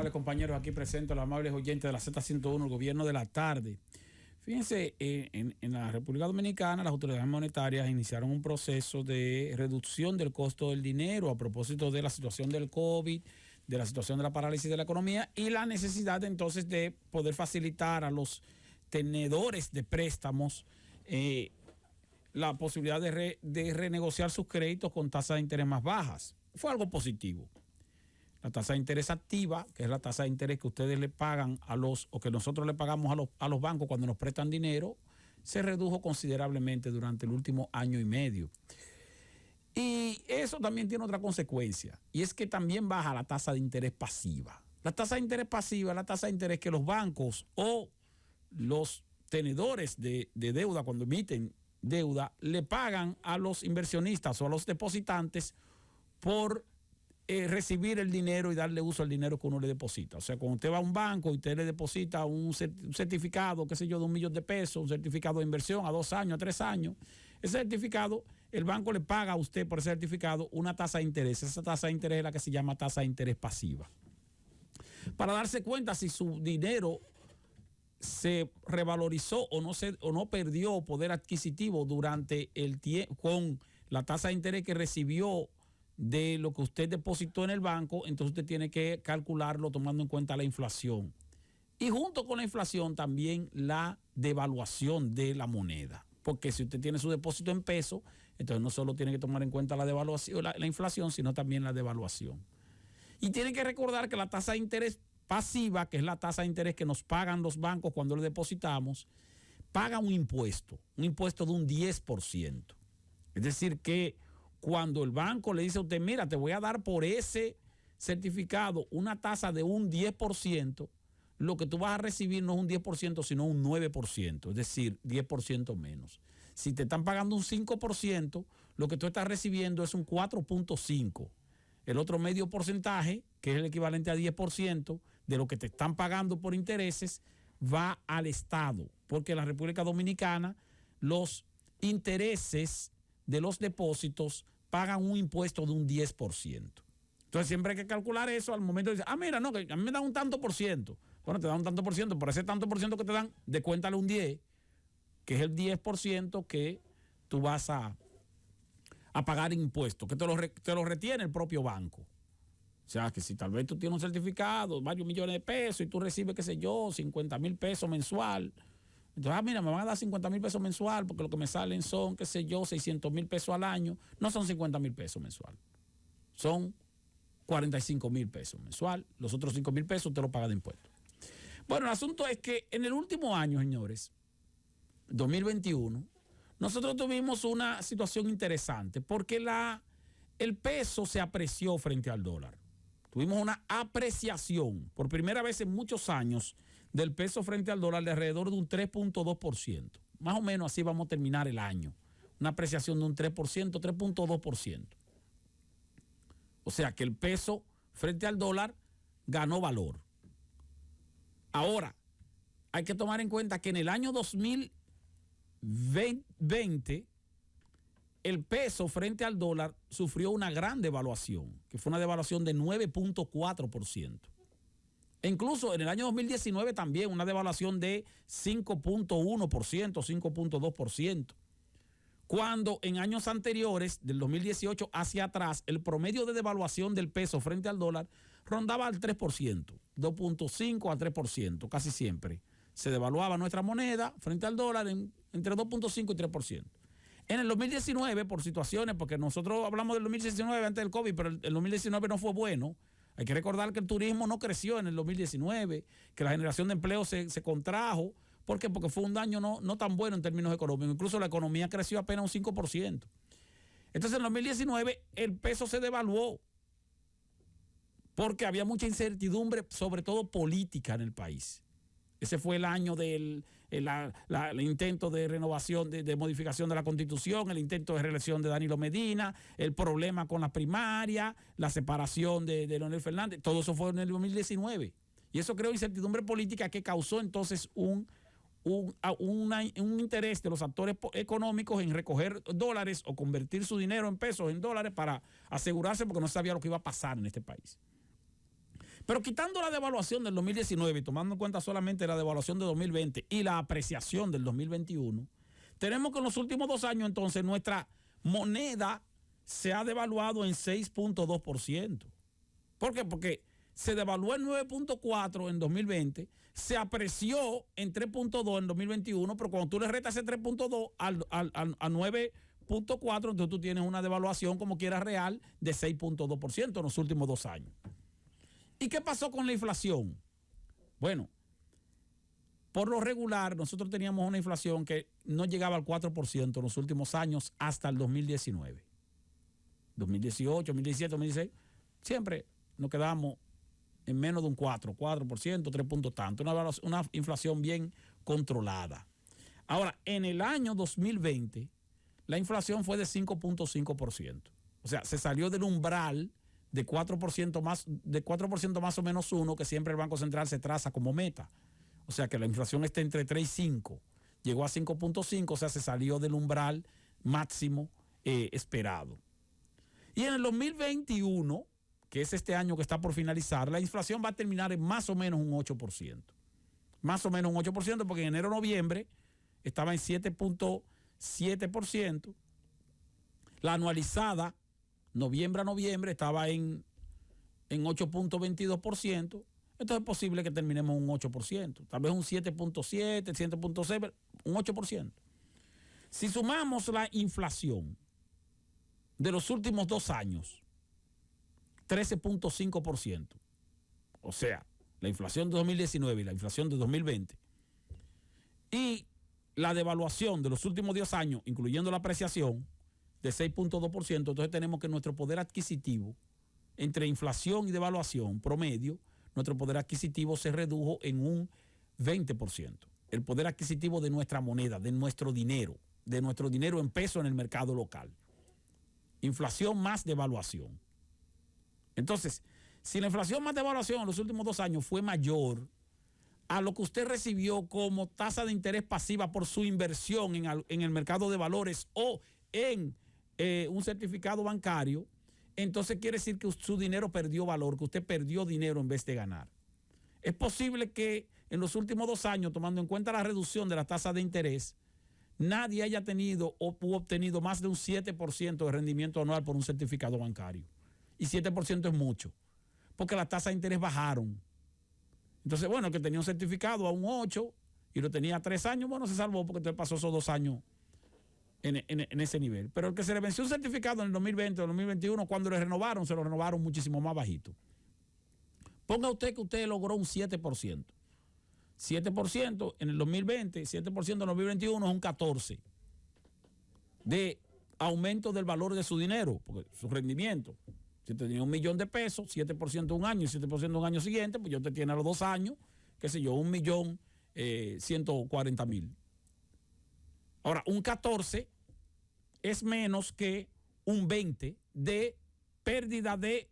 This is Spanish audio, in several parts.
amables compañeros, aquí presento a los amables oyentes de la Z101, el gobierno de la tarde. Fíjense, en la República Dominicana las autoridades monetarias iniciaron un proceso de reducción del costo del dinero a propósito de la situación del COVID, de la situación de la parálisis de la economía y la necesidad entonces de poder facilitar a los tenedores de préstamos la posibilidad de renegociar sus créditos con tasas de interés más bajas. Fue algo positivo. La tasa de interés activa, que es la tasa de interés que ustedes le pagan o que nosotros le pagamos a los bancos cuando nos prestan dinero, se redujo considerablemente durante el último año y medio. Y eso también tiene otra consecuencia, y es que también baja la tasa de interés pasiva. La tasa de interés pasiva es la tasa de interés que los bancos o los tenedores de deuda, cuando emiten deuda, le pagan a los inversionistas o a los depositantes por recibir el dinero y darle uso al dinero que uno le deposita. O sea, cuando usted va a un banco y usted le deposita un certificado, qué sé yo, de $1 millón de pesos, un certificado de inversión a 2 años, a 3 años, ese certificado, el banco le paga a usted por ese certificado una tasa de interés. Esa tasa de interés es la que se llama tasa de interés pasiva. Para darse cuenta si su dinero se revalorizó o no perdió poder adquisitivo durante el tiempo con la tasa de interés que recibió de lo que usted depositó en el banco, entonces usted tiene que calcularlo tomando en cuenta la inflación. Y junto con la inflación también la devaluación de la moneda. Porque si usted tiene su depósito en pesos, entonces no solo tiene que tomar en cuenta la devaluación, la inflación, sino también la devaluación. Y tiene que recordar que la tasa de interés pasiva, que es la tasa de interés que nos pagan los bancos cuando le depositamos, paga un impuesto de un 10%. Es decir, que cuando el banco le dice a usted, mira, te voy a dar por ese certificado una tasa de un 10%, lo que tú vas a recibir no es un 10%, sino un 9%, es decir, 10% menos. Si te están pagando un 5%, lo que tú estás recibiendo es un 4.5%. El otro medio porcentaje, que es el equivalente a 10% de lo que te están pagando por intereses, va al Estado, porque en la República Dominicana los intereses de los depósitos pagan un impuesto de un 10%. Entonces siempre hay que calcular eso al momento de decir, mira, no, que a mí me dan un tanto por ciento. Bueno, te dan un tanto por ciento, por ese tanto por ciento que te dan, descuéntale un 10, que es el 10% que tú vas a pagar impuestos, que te lo retiene el propio banco. O sea, que si tal vez tú tienes un certificado, varios millones de pesos, y tú recibes, qué sé yo, 50,000 pesos mensual. Entonces, mira, me van a dar 50,000 pesos mensual porque lo que me salen son, qué sé yo, 600,000 pesos al año. No son 50,000 pesos mensual. Son 45,000 pesos mensual. Los otros 5,000 pesos te lo pagas de impuestos. Bueno, el asunto es que en el último año, señores, 2021, nosotros tuvimos una situación interesante porque el peso se apreció frente al dólar. Tuvimos una apreciación por primera vez en muchos años del peso frente al dólar de alrededor de un 3.2%. Más o menos así vamos a terminar el año. Una apreciación de un 3%, 3.2%. O sea que el peso frente al dólar ganó valor. Ahora, hay que tomar en cuenta que en el año 2020 el peso frente al dólar sufrió una gran devaluación, que fue una devaluación de 9.4%. E incluso en el año 2019 también una devaluación de 5.1%, 5.2%. Cuando en años anteriores, del 2018 hacia atrás, el promedio de devaluación del peso frente al dólar rondaba al 3%, 2.5 a 3%, casi siempre. Se devaluaba nuestra moneda frente al dólar entre 2.5 y 3%. En el 2019, por situaciones, porque nosotros hablamos del 2019 antes del COVID, pero el 2019 no fue bueno. Hay que recordar que el turismo no creció en el 2019, que la generación de empleo se contrajo. ¿Por qué? Porque fue un año no tan bueno en términos económicos. Incluso la economía creció apenas un 5%. Entonces en el 2019 el peso se devaluó porque había mucha incertidumbre, sobre todo política en el país. Ese fue el año del el intento de renovación, de modificación de la Constitución, el intento de reelección de Danilo Medina, el problema con la primaria, la separación de Leonel Fernández. Todo eso fue en el 2019. Y eso creó incertidumbre política que causó entonces un interés de los actores económicos en recoger dólares o convertir su dinero en pesos, en dólares, para asegurarse, porque no sabía lo que iba a pasar en este país. Pero quitando la devaluación del 2019 y tomando en cuenta solamente la devaluación de 2020 y la apreciación del 2021, tenemos que en los últimos 2 años entonces nuestra moneda se ha devaluado en 6.2%. ¿Por qué? Porque se devaluó en 9.4 en 2020, se apreció en 3.2 en 2021, pero cuando tú le restas ese 3.2 a 9.4, entonces tú tienes una devaluación como quiera real de 6.2% en los últimos 2 años. ¿Y qué pasó con la inflación? Bueno, por lo regular nosotros teníamos una inflación que no llegaba al 4% en los últimos años hasta el 2019. 2018, 2017, 2016, siempre nos quedamos en menos de un 4%, 3 puntos tanto, una inflación bien controlada. Ahora, en el año 2020, la inflación fue de 5.5%. O sea, se salió del umbral de 4% más o menos 1, que siempre el Banco Central se traza como meta. O sea, que la inflación está entre 3 y 5. Llegó a 5.5, o sea, se salió del umbral máximo esperado. Y en el 2021, que es este año que está por finalizar, la inflación va a terminar en más o menos un 8%. Más o menos un 8%, porque en enero-noviembre estaba en 7.7%. La anualizada, noviembre a noviembre, estaba en 8.22%. Entonces es posible que terminemos un 8%. Tal vez un 7.7, 7.6, un 8%. Si sumamos la inflación de los últimos 2 años, 13.5%. O sea, la inflación de 2019 y la inflación de 2020. Y la devaluación de los últimos 10 años, incluyendo la apreciación, de 6.2%. Entonces tenemos que nuestro poder adquisitivo, entre inflación y devaluación promedio, nuestro poder adquisitivo se redujo en un 20%. El poder adquisitivo de nuestra moneda, de nuestro dinero en peso en el mercado local. Inflación más devaluación. Entonces, si la inflación más devaluación en los últimos 2 años fue mayor a lo que usted recibió como tasa de interés pasiva por su inversión en el mercado de valores o en un certificado bancario, entonces quiere decir que su dinero perdió valor, que usted perdió dinero en vez de ganar. Es posible que en los últimos 2 años, tomando en cuenta la reducción de la tasa de interés, nadie haya tenido o obtenido más de un 7% de rendimiento anual por un certificado bancario. Y 7% es mucho, porque las tasas de interés bajaron. Entonces, bueno, el que tenía un certificado a un 8 y lo tenía a 3 años, bueno, se salvó porque entonces pasó esos 2 años en ese nivel. Pero el que se le venció un certificado en el 2020 o 2021, cuando le renovaron, se lo renovaron muchísimo más bajito. Ponga usted que usted logró un 7%. 7% en el 2020, 7% en el 2021 es un 14% de aumento del valor de su dinero, porque su rendimiento. Si tenía $1.000.000 de pesos, 7% un año y 7% un año siguiente, pues yo te tiene a los 2 años, qué sé yo, 1.140.000. Ahora, un 14 es menos que un 20 de pérdida de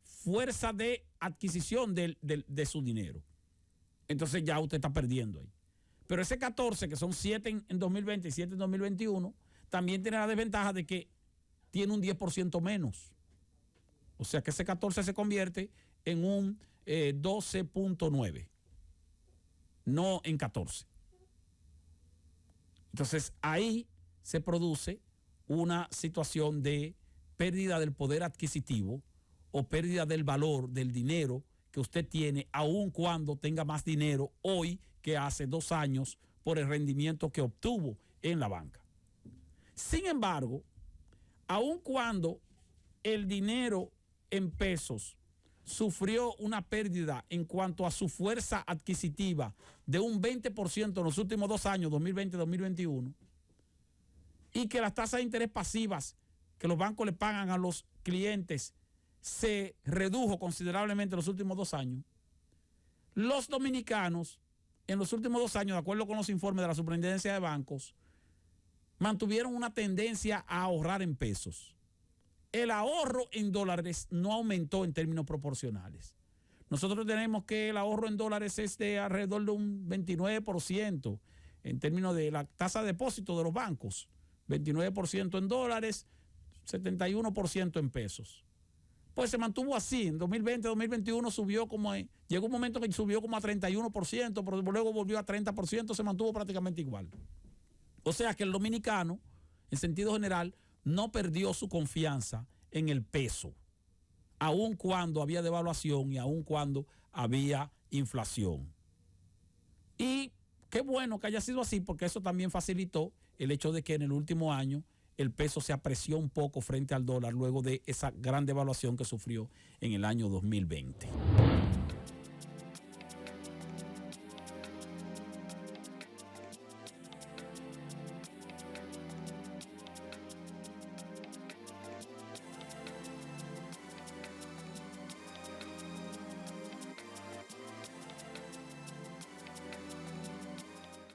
fuerza de adquisición de su dinero. Entonces ya usted está perdiendo ahí. Pero ese 14, que son 7 en 2020 y 7 en 2021, también tiene la desventaja de que tiene un 10% menos. O sea que ese 14 se convierte en un 12.9, no en 14. Entonces ahí se produce una situación de pérdida del poder adquisitivo o pérdida del valor del dinero que usted tiene, aun cuando tenga más dinero hoy que hace 2 años por el rendimiento que obtuvo en la banca. Sin embargo, aun cuando el dinero en pesos sufrió una pérdida en cuanto a su fuerza adquisitiva de un 20% en los últimos 2 años, 2020-2021, y que las tasas de interés pasivas que los bancos le pagan a los clientes se redujo considerablemente en los últimos 2 años, los dominicanos en los últimos 2 años, de acuerdo con los informes de la Superintendencia de Bancos, mantuvieron una tendencia a ahorrar en pesos. El ahorro en dólares no aumentó en términos proporcionales. Nosotros tenemos que el ahorro en dólares es de alrededor de un 29% en términos de la tasa de depósito de los bancos. 29% en dólares, 71% en pesos. pues se mantuvo así. En 2020, 2021 subió llegó un momento que subió como a 31%, pero luego volvió a 30%, se mantuvo prácticamente igual. O sea que el dominicano, en sentido general, no perdió su confianza en el peso, aun cuando había devaluación y aun cuando había inflación. Y qué bueno que haya sido así, porque eso también facilitó el hecho de que en el último año el peso se apreció un poco frente al dólar luego de esa gran devaluación que sufrió en el año 2020.